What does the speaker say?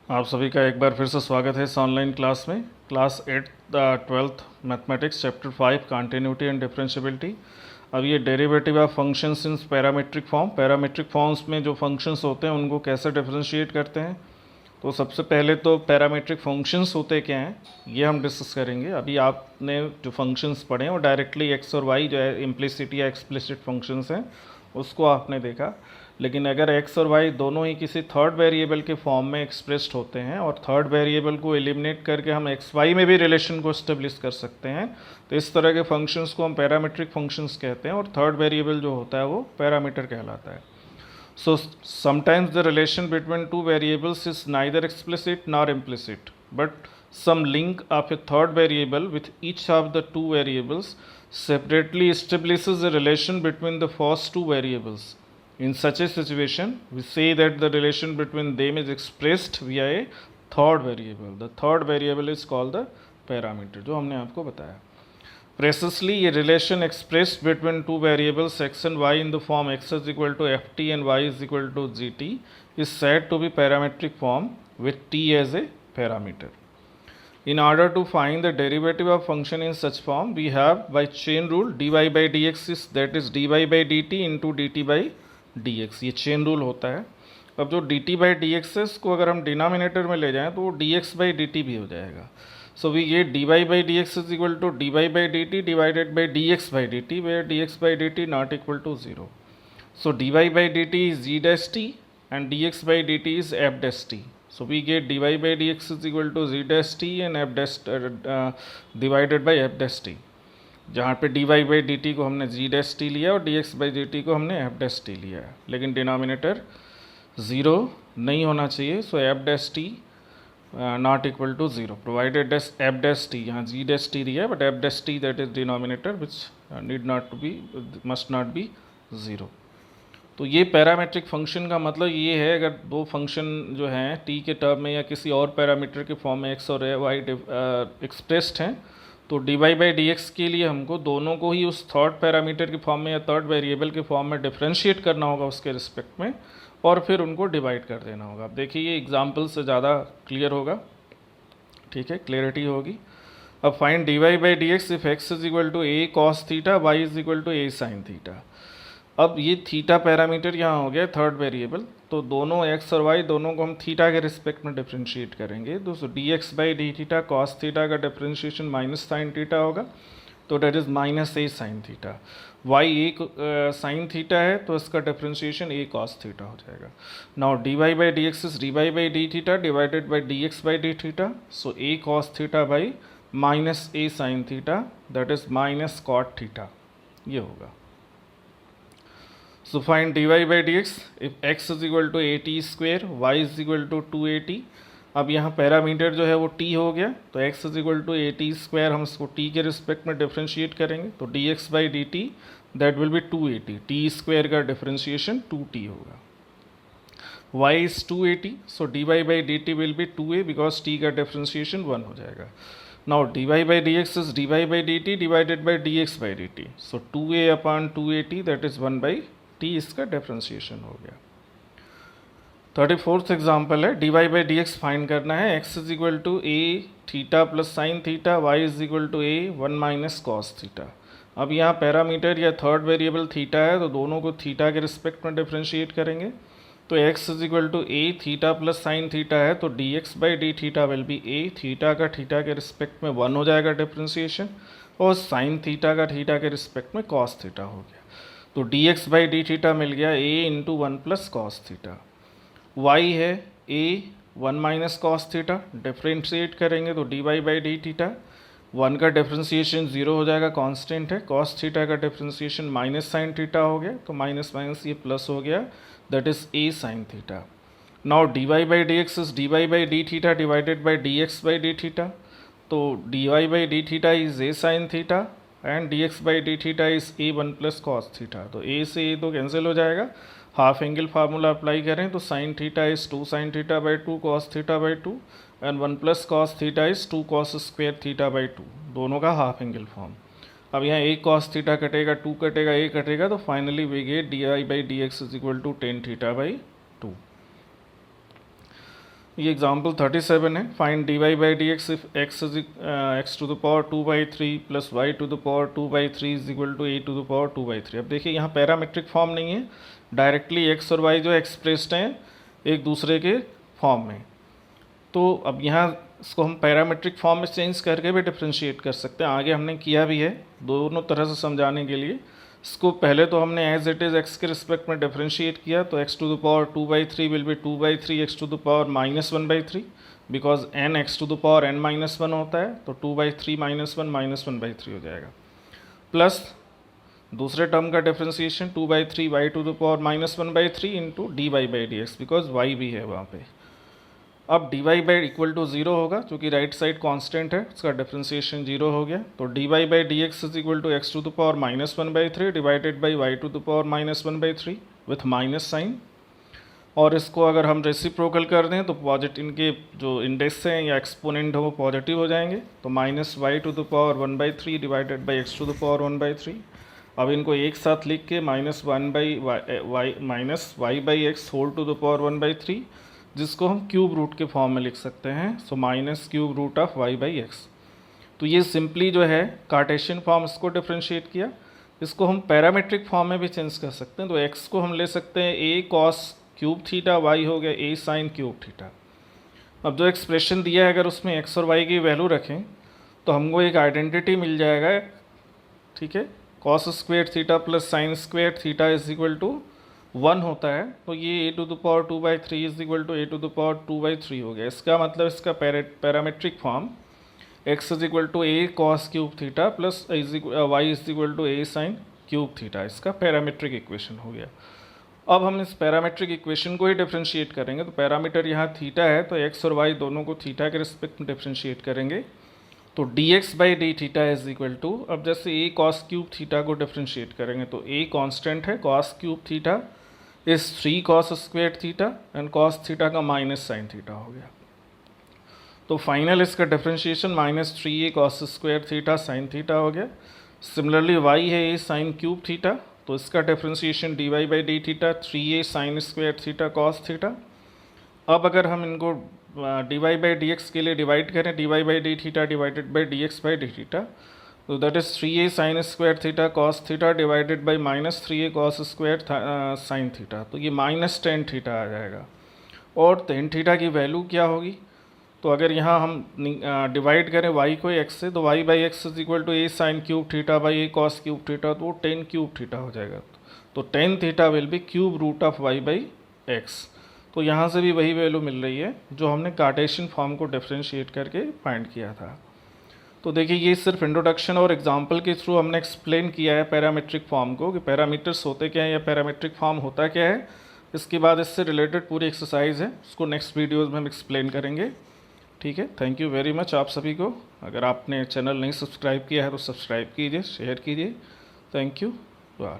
आप सभी का एक बार फिर से स्वागत है इस ऑनलाइन क्लास में। Class 8 12th mathematics chapter 5 continuity and differentiability. अब ये derivative of functions in parametric form, parametric forms में जो फंक्शंस होते हैं उनको कैसे डिफरेंशिएट करते हैं। तो सबसे पहले तो पैरामीट्रिक फंक्शंस होते क्या हैं ये हम डिस्कस करेंगे। अभी आपने जो फंक्शंस पढ़े हैं वो डायरेक्टली एक्स और वाई जो है इम्प्लिसिट या एक्सप्लिसिट फंक्शंस हैं उसको आपने देखा। लेकिन अगर एक्स और वाई दोनों ही किसी थर्ड वेरिएबल के फॉर्म में एक्सप्रेस्ड होते हैं और थर्ड वेरिएबल को एलिमिनेट करके हम एक्स वाई में भी रिलेशन को इस्टेब्लिश कर सकते हैं, तो इस तरह के फंक्शंस को हम पैरामीट्रिक फंक्शंस कहते हैं और थर्ड वेरिएबल जो होता है वो पैरामीटर कहलाता है। So sometimes the relation between two variables is neither explicit nor implicit, but some link of a third variable with each of the two variables separately establishes a relation between the first two variables. In such a situation, we say that the relation between them is expressed via a third variable. The third variable is called the parameter, जो हमने आपको बताया। Precisely, a relation expressed between two variables x and y in the form x is equal to ft and y is equal to gt is said to be parametric form with t as a parameter. In order to find the derivative of function in such form, we have by chain rule dy by dx is that is dy by dt into dt by dx. ये chain rule होता है। अब जो dt by dx है इसको अगर हम denominator में ले जाएं तो वो dx by dt भी हो जाएगा। So we get dy by dx is equal to dy by dt divided by dx by dt, where dx by dt not equal to 0. So dy by dt is g dash t and dx by dt is f dash t. So we get dy by dx is equal to g dash t and f dash divided by f dash t, जहाँ पे dy by dt को हमने g dash t लिया और dx by dt को हमने f dash t लिया है, लेकिन डिनोमिनेटर 0 नहीं होना चाहिए। सो f dash t not equal to 0 provided as f dash t, यहाँ g dash t दिया है but f dash t that is denominator which need not to be must not be 0। तो ये पैरामीट्रिक फंक्शन का मतलब ये है, अगर दो फंक्शन जो हैं t के टर्म में या किसी और पैरामीटर के फॉर्म में x और y एक्सप्रेस्ड हैं, तो dy by dx के लिए हमको दोनों को ही उस थर्ड पैरामीटर के फॉर्म में या थर्ड वेरिएबल के फॉर्म में डिफ्रेंशिएट करना होगा उसके रिस्पेक्ट में, और फिर उनको डिवाइड कर देना होगा। अब देखिए ये एग्जाम्पल से ज़्यादा क्लियर होगा, ठीक है, क्लियरिटी होगी। अब find dy by dx if x is equal to a cos theta, y is equal to a sin theta. अब ये थीटा पैरामीटर यहाँ हो गया थर्ड वेरिएबल, तो दोनों x और y दोनों को हम थीटा के रिस्पेक्ट में डिफ्रेंशिएट करेंगे। दोस्तों dx by d theta cos theta का डिफ्रेंशिएशन माइनस साइन थीटा होगा, तो that is minus a sin theta. y एक साइन थीटा है तो इसका डिफ्रेंशिएशन a cos थीटा हो जाएगा। Now dy by dx is dy by d theta divided by dx by d theta, so a cos theta by minus a sin theta that is minus cot theta, ये होगा। So find dy by dx if x is equal to at square, y is equal to 2at। अब यहाँ parameter जो है वो t हो गया, तो x is equal to at square हम इसको t के रिस्पेक्ट में डिफ्रेंशिएट करेंगे, तो dx by dt that will be 2at, t square का डिफ्रेंशिएशन 2t होगा। y is 2at, so dy by dt will be 2a because t का differentiation 1 हो जाएगा। Now dy by dx is dy by dt divided by dx by dt, so 2a upon 2at that is 1 by t, इसका differentiation हो गया। 34th example है, dy by dx find करना है, x is equal to a theta plus sine theta, y is equal to a 1 minus cos theta. अब यहाँ parameter या third variable theta है तो दोनों को थीटा के रिस्पेक्ट में डिफ्रेंशिएट करेंगे, तो x is equal to a theta plus sine theta है, तो dx by d theta will be a, theta का थीटा के रिस्पेक्ट में 1 हो जाएगा डिफ्रेंशिएशन, और साइन थीटा का थीटा के रिस्पेक्ट में कॉस थीटा हो गया, तो dx by d थीटा मिल गया a into 1 plus cos theta. y है a 1 minus cos theta, differentiate करेंगे तो dy by d थीटा, 1 का डिफ्रेंशिएशन 0 हो जाएगा, कांस्टेंट है, कॉस थीटा का डिफ्रेंशिएशन माइनस साइन थीटा हो गया, तो माइनस माइनस ये प्लस हो गया, that is a sine theta. Now dy by dx is dy by d theta divided by dx by d theta, तो dy by d theta is a sine theta and dx by d theta is a 1 plus cos theta, तो a से a तो cancel हो जाएगा, half angle formula apply करें तो sine theta is 2 sine theta by 2 cos theta by 2 and 1 plus cos theta is 2 cos square theta by 2, दोनों का half angle form. अब यहाँ a कॉस थीटा कटेगा, 2 कटेगा, a कटेगा, तो finally we get dy by dx is equal to tan theta by 2। ये example 37 है। Find dy by D X if X is X to the power 2/3 plus Y to the power 2/3 is equal to A to the power 2/3। अब देखिए यहाँ parametric form नहीं है, directly X और Y जो expressed हैं एक दूसरे के फॉर्म में। तो अब यहाँ इसको हम पैरामीट्रिक फॉर्म में चेंज करके भी डिफ्रेंशिएट कर सकते हैं, आगे हमने किया भी है दोनों तरह से समझाने के लिए। इसको पहले तो हमने एज इट इज़ एक्स के रिस्पेक्ट में डिफ्रेंशिएट किया, तो X to the power 2/3 will be 2/3 X to the power -1/3 because n X to the power n-1 होता है, तो 2/3 -1 -1/3 हो जाएगा। प्लस दूसरे टर्म का differentiation 2/3 Y to the power -1/3 into D Y by D X, because Y भी है वहाँ पे। अब D Y by equal to 0 होगा, क्योंकि राइट साइड कांस्टेंट है, उसका डिफ्रेंशिएशन 0 हो गया। तो D Y by D X is equal to X to the power -1/3 divided by Y to the power -1/3 with minus sign. और इसको अगर हम रेसिप्रोकल कर दें तो पॉजिटिव, इनके जो इंडेक्स हैं या एक्सपोनेंट हो वो पॉजिटिव हो जाएंगे। तो minus Y to the power 1/3 divided by X to the power 1/3। अब इनको एक साथ लिख के minus Y by X whole to the power 1/3, जिसको हम क्यूब रूट के फॉर्म में लिख सकते हैं। So minus cube root of Y by X. तो ये सिंपली जो है कार्टेशियन फॉर्म, इसको डिफ्रेंशिएट किया। इसको हम पैरामीट्रिक फॉर्म में भी चेंज कर सकते हैं। तो एक्स को हम ले सकते हैं ए कॉस क्यूब थीटा, वाई हो गया ए साइन क्यूब थीटा। अब जो एक्सप्रेशन दिया है अगर उसमें एक्स और वाई की वैल्यू रखें तो हमको एक आइडेंटिटी मिल जाएगा, ठीक है। Cos square theta plus sine square theta is equal to 1 होता है, तो ये a to the power 2/3 is equal to A to the power 2/3 हो गया। इसका मतलब इसका parametric form x is equal to a cos cube theta plus y is equal to a sine cube theta, इसका पैरामीट्रिक इक्वेशन हो गया। अब हम इस पैरामीट्रिक इक्वेशन को ही डिफ्रेंशिएट करेंगे। तो पैरामीटर यहाँ थीटा है, तो एक्स और वाई दोनों को थीटा के रिस्पेक्ट में डिफ्रेंशिएट करेंगे। तो D x by D theta is equal to, अब जैसे ए कॉस क्यूब थीटा को डिफ्रेंशिएट करेंगे तो ए कॉन्स्टेंट है, cos cube theta is 3 cos square theta and cos theta का माइनस साइन थीटा हो गया। तो फाइनल इसका differentiation -3a cos square theta sine theta हो गया। सिमिलरली वाई है ए साइन क्यूब थीटा, तो इसका differentiation d Y by D theta 3a sine square theta cos theta. अब अगर हम इनको d Y by D x के लिए डिवाइड करें, d Y by D theta divided by D x by D theta, तो that is 3a sine square theta cos theta divided by -3a cos square sine theta. तो ये -10 theta आ जाएगा। और tan theta की value क्या होगी, तो अगर यहाँ हम डिवाइड करें y को x से, तो y by X is equal to a sine cube theta by a cos cube theta, तो वो 10 क्यूब थीटा हो जाएगा। तो tan theta will be cube root of y by X. तो यहाँ से भी वही वैल्यू मिल रही है जो हमने कार्टेशियन फॉर्म को डिफ्रेंशिएट करके फाइंड किया था। तो देखिए ये सिर्फ इंट्रोडक्शन और एग्जांपल के थ्रू हमने एक्सप्लेन किया है पैरामीट्रिक फॉर्म को, कि पैरामीटर्स होते क्या हैं या पैरामीट्रिक फॉर्म होता क्या है। इसके बाद इससे रिलेटेड पूरी एक्सरसाइज है, उसको नेक्स्ट वीडियोज़ में हम एक्सप्लेन करेंगे। ठीक है, थैंक यू वेरी मच आप सभी को। अगर आपने चैनल नहीं सब्सक्राइब किया है तो सब्सक्राइब कीजिए, शेयर कीजिए। Thank you all.